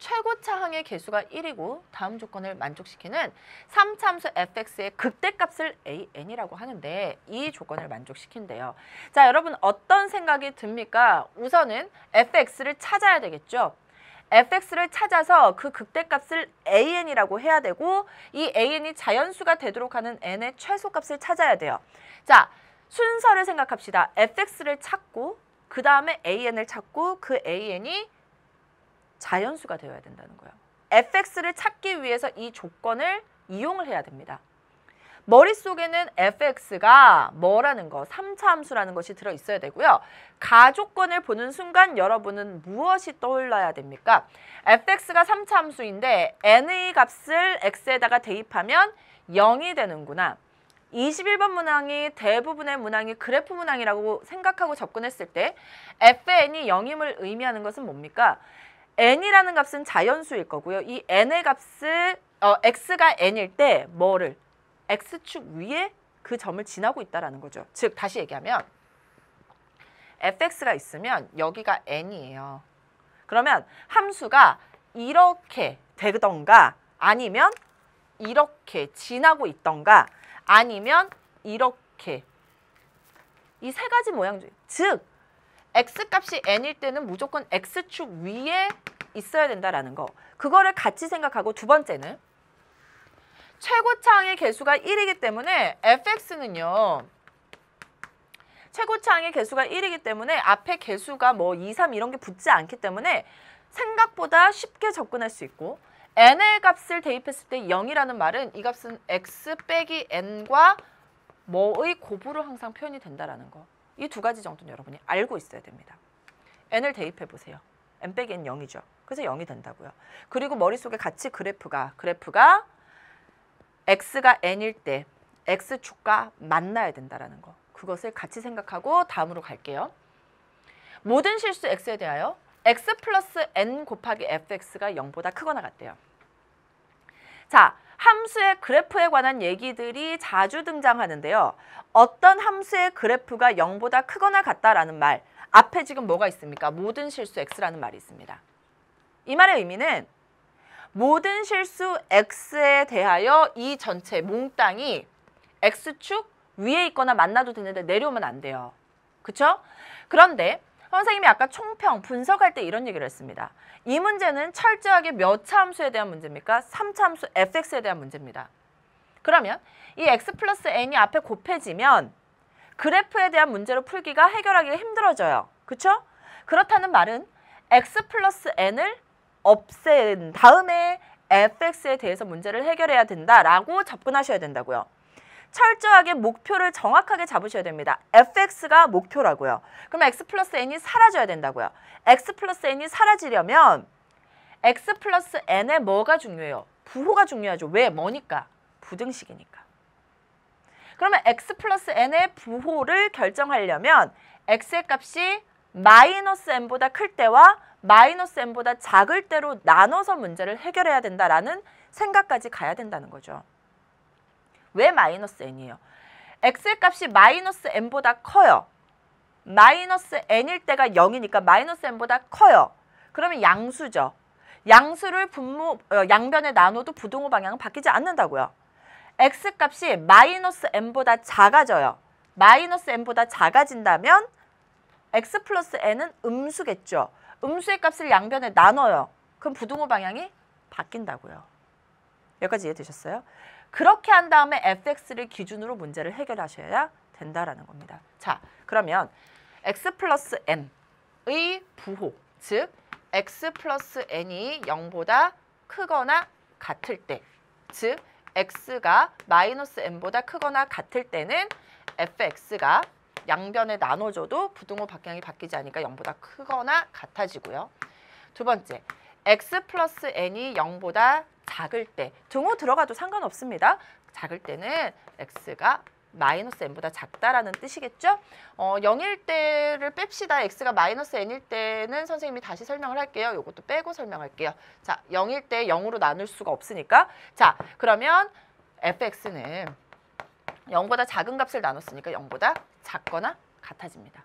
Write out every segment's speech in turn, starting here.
최고차 항의 개수가 1이고 다음 조건을 만족시키는 3차함수 fx의 극대값을 an이라고 하는데 이 조건을 만족시킨대요. 자, 여러분 어떤 생각이 듭니까? 우선은 fx를 찾아야 되겠죠. fx를 찾아서 그 극대값을 an이라고 해야 되고 이 an이 자연수가 되도록 하는 n의 최소값을 찾아야 돼요. 자, 순서를 생각합시다. fx를 찾고 그 다음에 an을 찾고 그 an이 자연수가 되어야 된다는 거예요. fx를 찾기 위해서 이 조건을 이용을 해야 됩니다. 머릿속에는 fx가 뭐라는 거, 3차 함수라는 것이 들어있어야 되고요. 가조건을 보는 순간 여러분은 무엇이 떠올라야 됩니까? fx가 3차 함수인데 n의 값을 x에다가 대입하면 0이 되는구나. 21번 문항이 대부분의 문항이 그래프 문항이라고 생각하고 접근했을 때 fn이 0임을 의미하는 것은 뭡니까? n이라는 값은 자연수일 거고요. 이 n의 값을 x가 n일 때 뭐를? x축 위에 그 점을 지나고 있다라는 거죠. 즉 다시 얘기하면 fx가 있으면 여기가 n이에요. 그러면 함수가 이렇게 되던가 아니면 이렇게 지나고 있던가 아니면 이렇게 이 세 가지 모양 중 즉 x값이 n일 때는 무조건 x축 위에 있어야 된다라는 거. 그거를 같이 생각하고 두 번째는 최고차 항의 개수가 1이기 때문에 fx는요. 최고차 항의 개수가 1이기 때문에 앞에 개수가 뭐 2, 3 이런 게 붙지 않기 때문에 생각보다 쉽게 접근할 수 있고 n의 값을 대입했을 때 0이라는 말은 이 값은 x 빼기 n과 뭐의 곱으로 항상 표현이 된다라는 거. 이 두 가지 정도는 여러분이 알고 있어야 됩니다. n을 대입해 보세요. n 빼기 n 0이죠. 그래서 0이 된다고요. 그리고 머릿속에 같이 그래프가 x가 n일 때 x축과 만나야 된다라는 거. 그것을 같이 생각하고 다음으로 갈게요. 모든 실수 x에 대하여 x 플러스 n 곱하기 fx가 0보다 크거나 같대요. 자, 함수의 그래프에 관한 얘기들이 자주 등장하는데요. 어떤 함수의 그래프가 0보다 크거나 같다라는 말, 앞에 지금 뭐가 있습니까? 모든 실수 x라는 말이 있습니다. 이 말의 의미는 모든 실수 x에 대하여 이 전체 몽땅이 x축 위에 있거나 만나도 되는데 내려오면 안 돼요. 그쵸? 그런데 선생님이 아까 총평, 분석할 때 이런 얘기를 했습니다. 이 문제는 철저하게 몇 차 함수에 대한 문제입니까? 3차 함수 fx에 대한 문제입니다. 그러면 이 x 플러스 n이 앞에 곱해지면 그래프에 대한 문제로 풀기가 해결하기가 힘들어져요. 그쵸? 그렇다는 말은 x 플러스 n을 없앤 다음에 fx에 대해서 문제를 해결해야 된다라고 접근하셔야 된다고요. 철저하게 목표를 정확하게 잡으셔야 됩니다. fx가 목표라고요. 그럼 x 플러스 n이 사라져야 된다고요. x 플러스 n이 사라지려면 x 플러스 n에 뭐가 중요해요? 부호가 중요하죠. 왜? 뭐니까? 부등식이니까. 그러면 x 플러스 n의 부호를 결정하려면 x의 값이 마이너스 n보다 클 때와 마이너스 n보다 작을 때로 나눠서 문제를 해결해야 된다라는 생각까지 가야 된다는 거죠. 왜 마이너스 n이에요? x의 값이 마이너스 n보다 커요. 마이너스 n일 때가 0이니까 마이너스 n보다 커요. 그러면 양수죠. 양수를 양변에 나눠도 부등호 방향은 바뀌지 않는다고요. x값이 마이너스 n보다 작아져요. 마이너스 n보다 작아진다면 x 플러스 n은 음수겠죠. 음수의 값을 양변에 나눠요. 그럼 부등호 방향이 바뀐다고요. 여기까지 이해되셨어요? 그렇게 한 다음에 fx를 기준으로 문제를 해결하셔야 된다라는 겁니다. 자, 그러면 x 플러스 n의 부호, 즉 x 플러스 n이 0보다 크거나 같을 때, 즉 x가 마이너스 n보다 크거나 같을 때는 fx가 양변에 나눠줘도 부등호 방향이 바뀌지 않으니까 0보다 크거나 같아지고요. 두 번째, x 플러스 n이 0보다 작을 때, 등호 들어가도 상관없습니다. 작을 때는 x가 마이너스 n보다 작다라는 뜻이겠죠? 0일 때를 뺍시다. x가 마이너스 n일 때는 선생님이 다시 설명을 할게요. 이것도 빼고 설명할게요. 자, 0일 때 0으로 나눌 수가 없으니까. 자, 그러면 fx는 0보다 작은 값을 나눴으니까 0보다 작거나 같아집니다.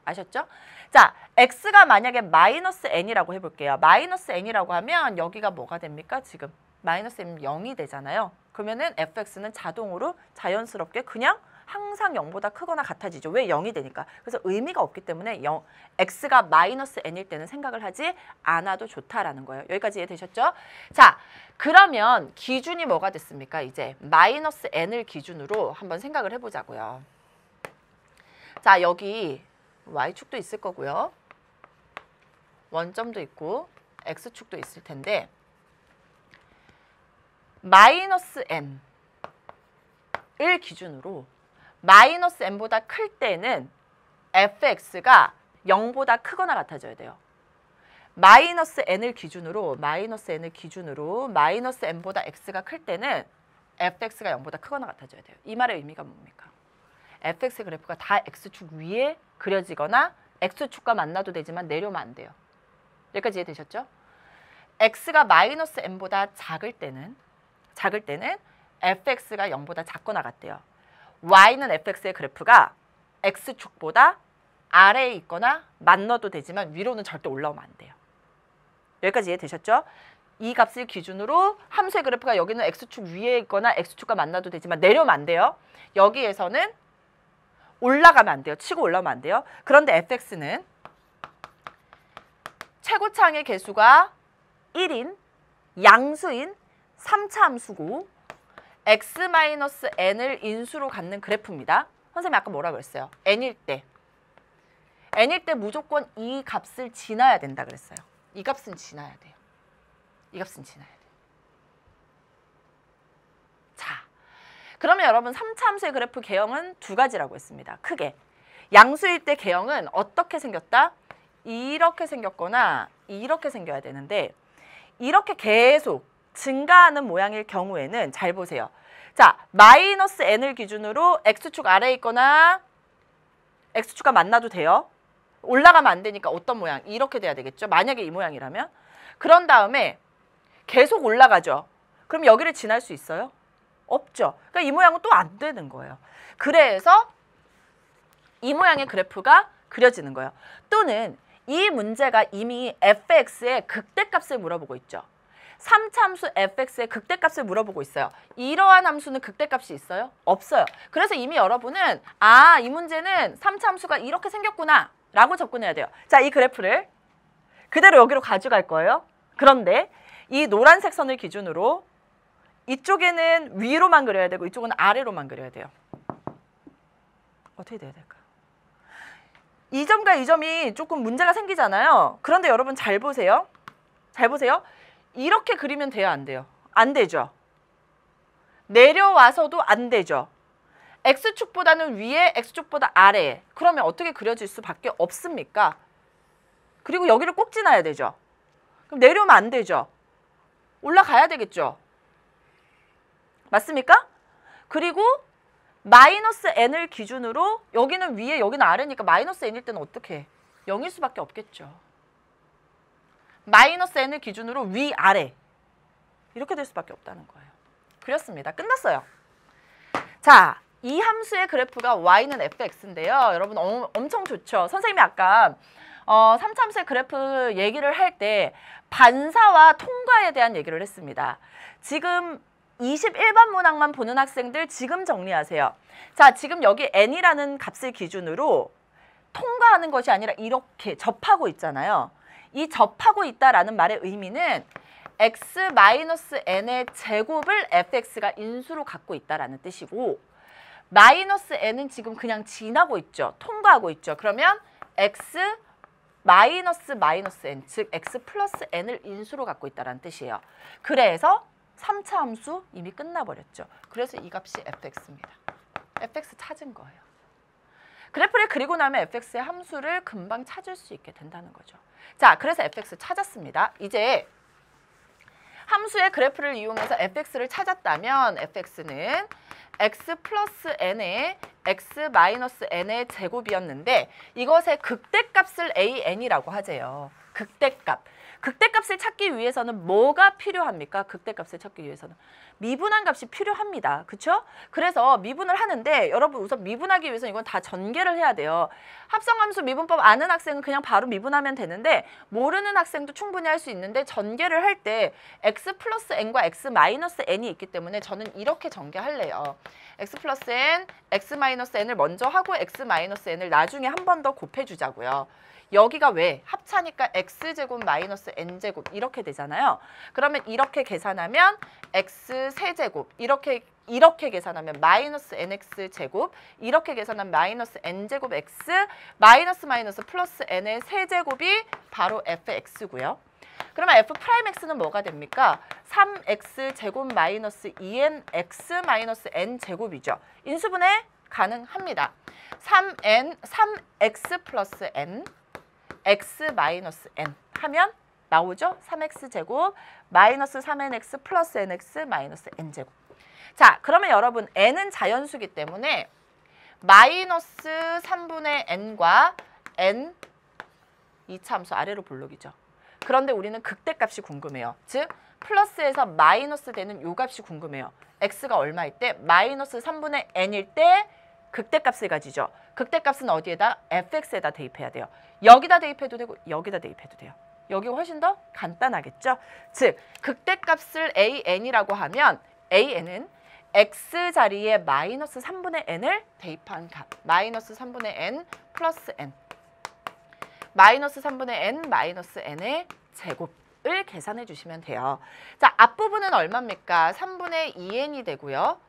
아셨죠? 자, x가 만약에 마이너스 n이라고 해볼게요. 마이너스 n이라고 하면 여기가 뭐가 됩니까? 지금 마이너스 n은 0이 되잖아요. 그러면은 fx는 자동으로 자연스럽게 그냥 항상 0보다 크거나 같아지죠. 왜 0이 되니까. 그래서 의미가 없기 때문에 x가 마이너스 n일 때는 생각을 하지 않아도 좋다라는 거예요. 여기까지 이해되셨죠? 자, 그러면 기준이 뭐가 됐습니까? 이제 마이너스 n을 기준으로 한번 생각을 해보자고요. 자, 여기 y축도 있을 거고요. 원점도 있고 x축도 있을 텐데 마이너스 n을 기준으로 마이너스 n보다 클 때는 fx가 0보다 크거나 같아져야 돼요. 마이너스 n을 기준으로 마이너스 n보다 x가 클 때는 fx가 0보다 크거나 같아져야 돼요. 이 말의 의미가 뭡니까? fx 그래프가 다 x축 위에 그려지거나 x축과 만나도 되지만 내려오면 안 돼요. 여기까지 이해되셨죠? x가 마이너스 n보다 작을 때는 fx가 0보다 작거나 같대요. y는 fx의 그래프가 x축보다 아래에 있거나 만나도 되지만 위로는 절대 올라오면 안 돼요. 여기까지 이해되셨죠? 이 값을 기준으로 함수의 그래프가 여기는 x축 위에 있거나 x축과 만나도 되지만 내려오면 안 돼요. 여기에서는 올라가면 안 돼요. 치고 올라오면 안 돼요. 그런데 fx는 최고차항의 개수가 1인 양수인 3차 함수고 x-n을 인수로 갖는 그래프입니다. 선생님이 아까 뭐라 그랬어요? n일 때 무조건 이 값을 지나야 된다 그랬어요. 이 값은 지나야 돼요. 이 값은 지나야 돼요. 자, 그러면 여러분 3차 함수의 그래프 개형은 두 가지라고 했습니다. 크게. 양수일 때 개형은 어떻게 생겼다? 이렇게 생겼거나 이렇게 생겨야 되는데 이렇게 계속 증가하는 모양일 경우에는 잘 보세요. 자, 마이너스 n을 기준으로 x축 아래에 있거나 x축과 만나도 돼요. 올라가면 안 되니까 어떤 모양? 이렇게 돼야 되겠죠. 만약에 이 모양이라면. 그런 다음에 계속 올라가죠. 그럼 여기를 지날 수 있어요? 없죠. 그러니까 이 모양은 또 안 되는 거예요. 그래서 이 모양의 그래프가 그려지는 거예요. 또는 이 문제가 이미 fx의 극대값을 물어보고 있죠. 3차 함수 fx의 극대값을 물어보고 있어요. 이러한 함수는 극대값이 있어요? 없어요. 그래서 이미 여러분은 이 문제는 3차 함수가 이렇게 생겼구나 라고 접근해야 돼요. 자, 이 그래프를 그대로 여기로 가져갈 거예요. 그런데 이 노란색 선을 기준으로 이쪽에는 위로만 그려야 되고 이쪽은 아래로만 그려야 돼요. 어떻게 돼야 될까요? 이 점과 이 점이 조금 문제가 생기잖아요. 그런데 여러분 잘 보세요. 잘 보세요. 이렇게 그리면 돼요, 안 돼요? 안 되죠. 내려와서도 안 되죠. x축보다는 위에, x축보다 아래에. 그러면 어떻게 그려질 수밖에 없습니까? 그리고 여기를 꼭 지나야 되죠. 그럼 내려오면 안 되죠. 올라가야 되겠죠. 맞습니까? 그리고 마이너스 n을 기준으로 여기는 위에, 여기는 아래니까 마이너스 n일 때는 어떻게? 0일 수밖에 없겠죠. 마이너스 n을 기준으로 위, 아래 이렇게 될 수밖에 없다는 거예요. 그렸습니다. 끝났어요. 자, 이 함수의 그래프가 y는 fx인데요. 여러분 엄청 좋죠. 선생님이 아까 3차 함수의 그래프 얘기를 할 때 반사와 통과에 대한 얘기를 했습니다. 지금 21번 문항만 보는 학생들 지금 정리하세요. 자, 지금 여기 n이라는 값을 기준으로 통과하는 것이 아니라 이렇게 접하고 있잖아요. 이 접하고 있다라는 말의 의미는 x-n의 제곱을 fx가 인수로 갖고 있다라는 뜻이고 마이너스 n은 지금 그냥 지나고 있죠. 통과하고 있죠. 그러면 x 마이너스 n, 즉 x 플러스 n을 인수로 갖고 있다라는 뜻이에요. 그래서 3차 함수 이미 끝나버렸죠. 그래서 이 값이 fx입니다. fx 찾은 거예요. 그래프를 그리고 나면 fx의 함수를 금방 찾을 수 있게 된다는 거죠. 자, 그래서 fx 찾았습니다. 이제 함수의 그래프를 이용해서 fx를 찾았다면 fx는 x 플러스 n의 x 마이너스 n의 제곱이었는데 이것의 극대값을 an이라고 하재요. 극대값. 극대값을 찾기 위해서는 뭐가 필요합니까? 극대값을 찾기 위해서는 미분한 값이 필요합니다. 그렇죠? 그래서 미분을 하는데 여러분 우선 미분하기 위해서는 이건 다 전개를 해야 돼요. 합성함수 미분법 아는 학생은 그냥 바로 미분하면 되는데 모르는 학생도 충분히 할 수 있는데 전개를 할 때 x 플러스 n과 x 마이너스 n이 있기 때문에 저는 이렇게 전개할래요. x 플러스 n, x 마이너스 n을 먼저 하고 x 마이너스 n을 나중에 한 번 더 곱해주자고요. 여기가 왜? 합차니까 x제곱 마이너스 n제곱 이렇게 되잖아요. 그러면 이렇게 계산하면 x 세제곱 이렇게 계산하면 마이너스 nx제곱 이렇게 계산하면 마이너스 n제곱 x 마이너스 마이너스 플러스 n의 세제곱이 바로 fx고요. 그러면 f'x는 뭐가 됩니까? 3x제곱 마이너스 2nx 마이너스 n제곱이죠. 인수분해 가능합니다. 3x 플러스 n x 마이너스 n 하면 나오죠? 3x제곱 마이너스 3nx 플러스 nx 마이너스 n제곱. 자, 그러면 여러분 n은 자연수기 때문에 마이너스 3분의 n과 n 2차 함수 아래로 볼록이죠. 그런데 우리는 극대값이 궁금해요. 즉 플러스에서 마이너스 되는 요 값이 궁금해요. x가 얼마일 때? 마이너스 3분의 n일 때 극대값을 가지죠. 극대값은 어디에다? fx에다 대입해야 돼요. 여기다 대입해도 되고 여기다 대입해도 돼요. 여기가 훨씬 더 간단하겠죠? 즉 극대값을 an이라고 하면 an은 x 자리에 마이너스 3분의 n을 대입한 값. 마이너스 3분의 n 플러스 n. 마이너스 3분의 n 마이너스 n의 제곱을 계산해 주시면 돼요. 자, 앞부분은 얼마입니까? 3분의 2n이 되고요.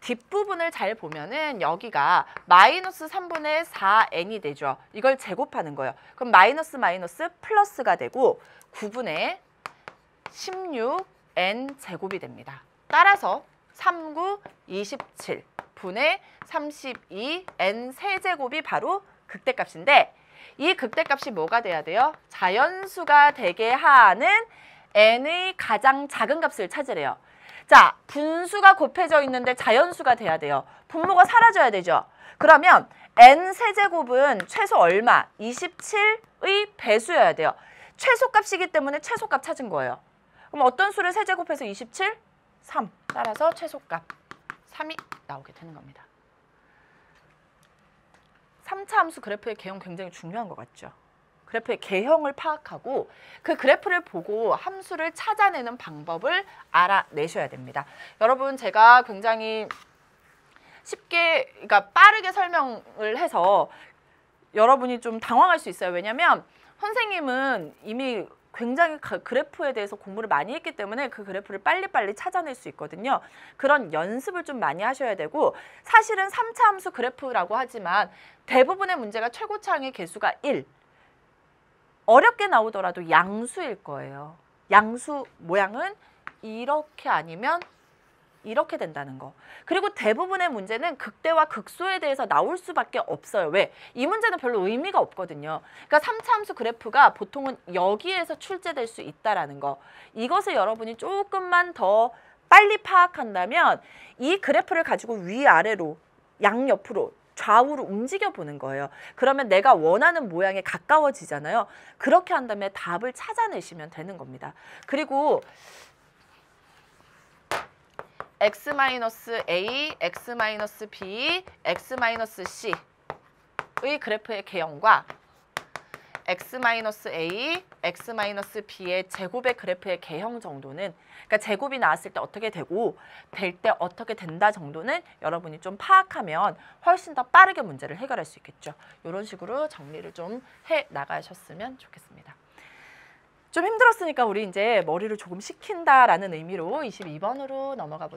뒷부분을 잘 보면은 여기가 마이너스 3분의 4n이 되죠. 이걸 제곱하는 거예요. 그럼 마이너스 마이너스 플러스가 되고 9분의 16n 제곱이 됩니다. 따라서 39, 27 분의 32n 세제곱이 바로 극대값인데 이 극대값이 뭐가 돼야 돼요? 자연수가 되게 하는 n의 가장 작은 값을 찾으래요. 자, 분수가 곱해져 있는데 자연수가 돼야 돼요. 분모가 사라져야 되죠. 그러면 n 세제곱은 최소 얼마? 27의 배수여야 돼요. 최소값이기 때문에 최소값 찾은 거예요. 그럼 어떤 수를 세제곱해서 27? 3. 따라서 최소값 3이 나오게 되는 겁니다. 3차 함수 그래프의 개형 굉장히 중요한 것 같죠. 그래프의 개형을 파악하고 그 그래프를 보고 함수를 찾아내는 방법을 알아내셔야 됩니다. 여러분 제가 굉장히 쉽게 그러니까 빠르게 설명을 해서 여러분이 좀 당황할 수 있어요. 왜냐하면 선생님은 이미 굉장히 그래프에 대해서 공부를 많이 했기 때문에 그 그래프를 빨리빨리 찾아낼 수 있거든요. 그런 연습을 좀 많이 하셔야 되고 사실은 3차 함수 그래프라고 하지만 대부분의 문제가 최고차항의 개수가 1. 어렵게 나오더라도 양수일 거예요. 양수 모양은 이렇게 아니면 이렇게 된다는 거. 그리고 대부분의 문제는 극대와 극소에 대해서 나올 수밖에 없어요. 왜? 이 문제는 별로 의미가 없거든요. 그러니까 3차 함수 그래프가 보통은 여기에서 출제될 수 있다라는 거. 이것을 여러분이 조금만 더 빨리 파악한다면 이 그래프를 가지고 위아래로 양옆으로 좌우로 움직여 보는 거예요. 그러면 내가 원하는 모양에 가까워지잖아요. 그렇게 한 다음에 답을 찾아내시면 되는 겁니다. 그리고 x-a, x-b, x-c의 그래프의 개형과 x-a, x-b의 제곱의 그래프의 개형 정도는 그러니까 제곱이 나왔을 때 어떻게 되고 될 때 어떻게 된다 정도는 여러분이 좀 파악하면 훨씬 더 빠르게 문제를 해결할 수 있겠죠. 이런 식으로 정리를 좀 해 나가셨으면 좋겠습니다. 좀 힘들었으니까 우리 이제 머리를 조금 식힌다라는 의미로 22번으로 넘어가 보겠습니다.